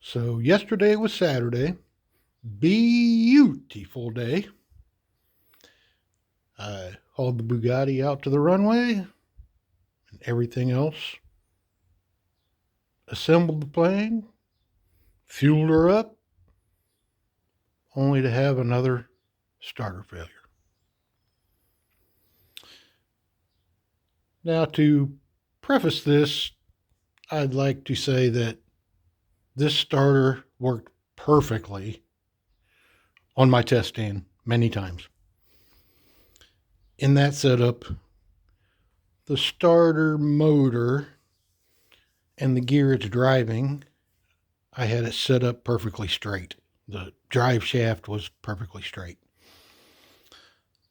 So yesterday was Saturday. Beautiful day. I hauled the Bugatti out to the runway and everything else. Assembled the plane, fueled her up, only to have another starter failure. Now, to preface this, I'd like to say that this starter worked perfectly on my test stand many times. In that setup, the starter motor and the gear it's driving, I had it set up perfectly straight. The drive shaft was perfectly straight.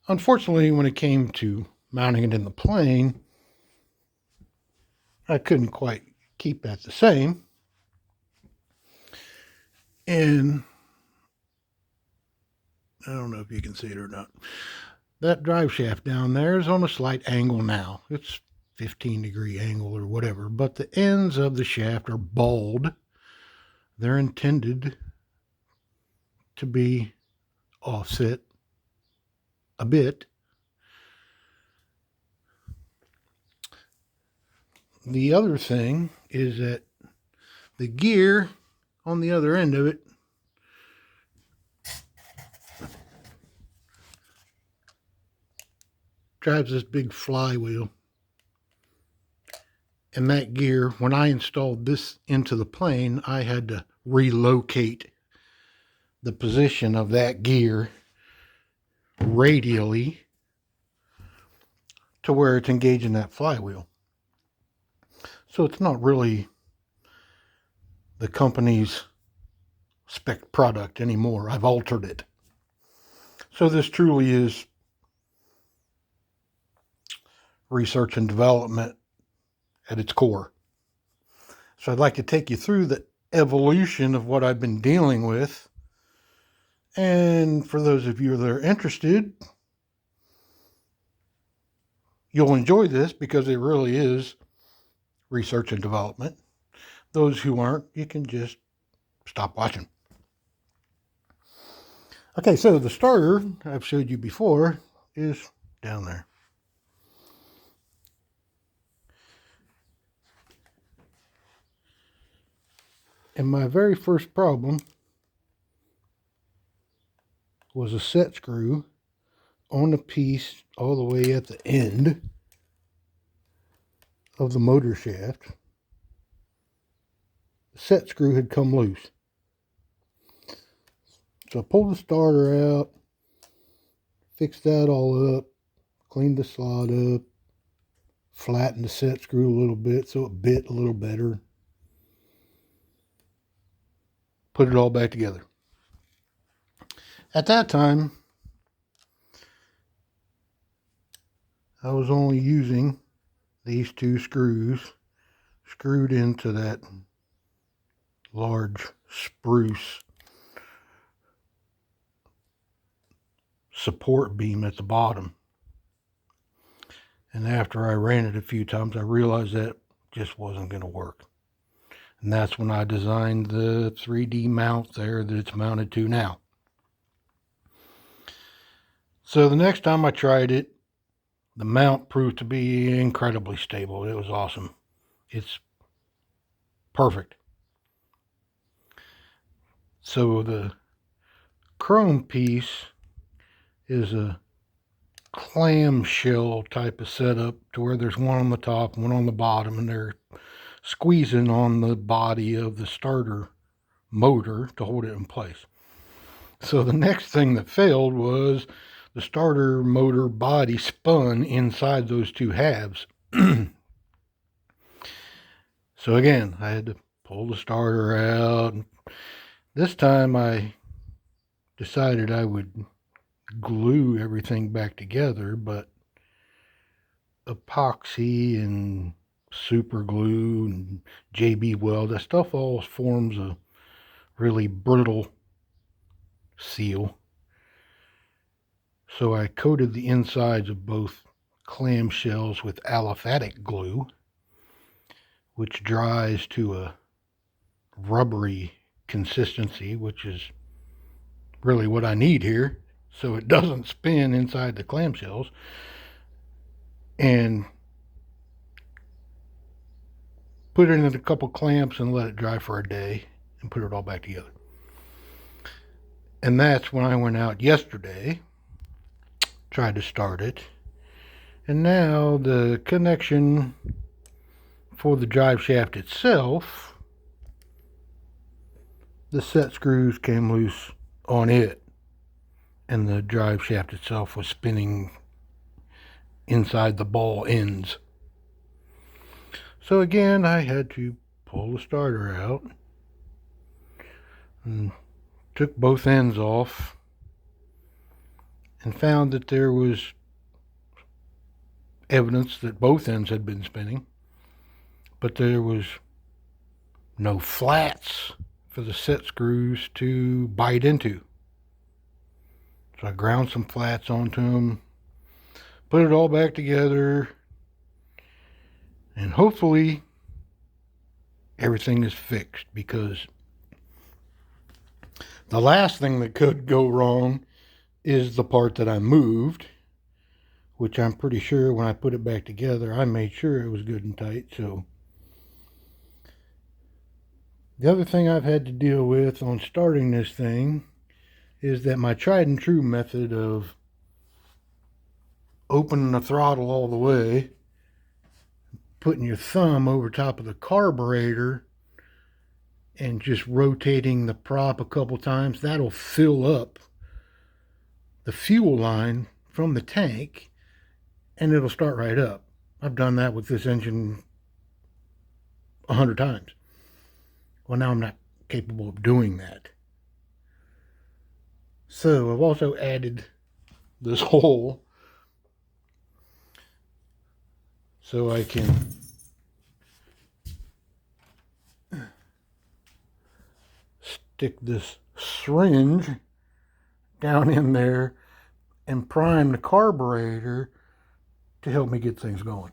Unfortunately, when it came to mounting it in the plane, I couldn't quite keep that the same. And I don't know if you can see it or not. That drive shaft down there is on a slight angle now. It's 15-degree angle or whatever, but the ends of the shaft are bald. They're intended to be offset a bit. The other thing is that the gear on the other end of it drives this big flywheel. And that gear, when I installed this into the plane, I had to relocate the position of that gear radially to where it's engaging that flywheel. So it's not really the company's spec product anymore. I've altered it. So this truly is research and development at its core. So I'd like to take you through the evolution of what I've been dealing with. And for those of you that are interested, you'll enjoy this because it really is research and development. Those who aren't, you can just stop watching. Okay, so the starter I've showed you before is down there. And my very first problem was a set screw on the piece all the way at the end of the motor shaft. The set screw had come loose. So I pulled the starter out, fixed that all up, cleaned the slot up, flattened the set screw a little bit so it bit a little better. Put it all back together. At that time, I was only using these two screws screwed into that large spruce support beam at the bottom. And after I ran it a few times, I realized that just wasn't going to work. And that's when I designed the 3D mount there that it's mounted to now. So the next time I tried it, the mount proved to be incredibly stable. It was awesome. It's perfect. So the chrome piece is a clamshell type of setup to where there's one on the top, one on the bottom, and they're squeezing on the body of the starter motor to hold it in place. So the next thing that failed was the starter motor body spun inside those two halves. So again, I had to pull the starter out. This time I decided I would glue everything back together, but epoxy and super glue and JB Weld, that stuff all forms a really brittle seal. So I coated the insides of both clamshells with aliphatic glue, which dries to a rubbery consistency, which is really what I need here, so it doesn't spin inside the clamshells, and put it in a couple clamps and let it dry for a day and put it all back together. And that's when I went out yesterday, tried to start it, and now the connection for the drive shaft itself, the set screws came loose on it, and the drive shaft itself was spinning inside the ball ends. So again, I had to pull the starter out and took both ends off and found that there was evidence that both ends had been spinning, but there was no flats for the set screws to bite into. So I ground some flats onto them, put it all back together, and hopefully everything is fixed, because the last thing that could go wrong is the part that I moved, which I'm pretty sure when I put it back together, I made sure it was good and tight. So the other thing I've had to deal with on starting this thing is that my tried and true method of opening the throttle all the way, putting your thumb over top of the carburetor and just rotating the prop a couple times, that'll fill up the fuel line from the tank and it'll start right up. I've done that with this engine 100 times. Well, now I'm not capable of doing that. So I've also added this hole so I can stick this syringe down in there and prime the carburetor to help me get things going.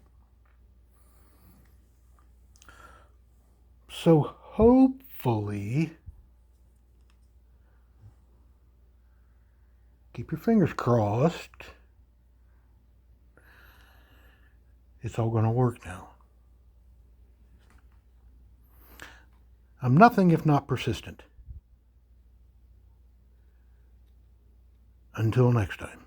So hopefully, keep your fingers crossed, it's all going to work now. I'm nothing if not persistent. Until next time.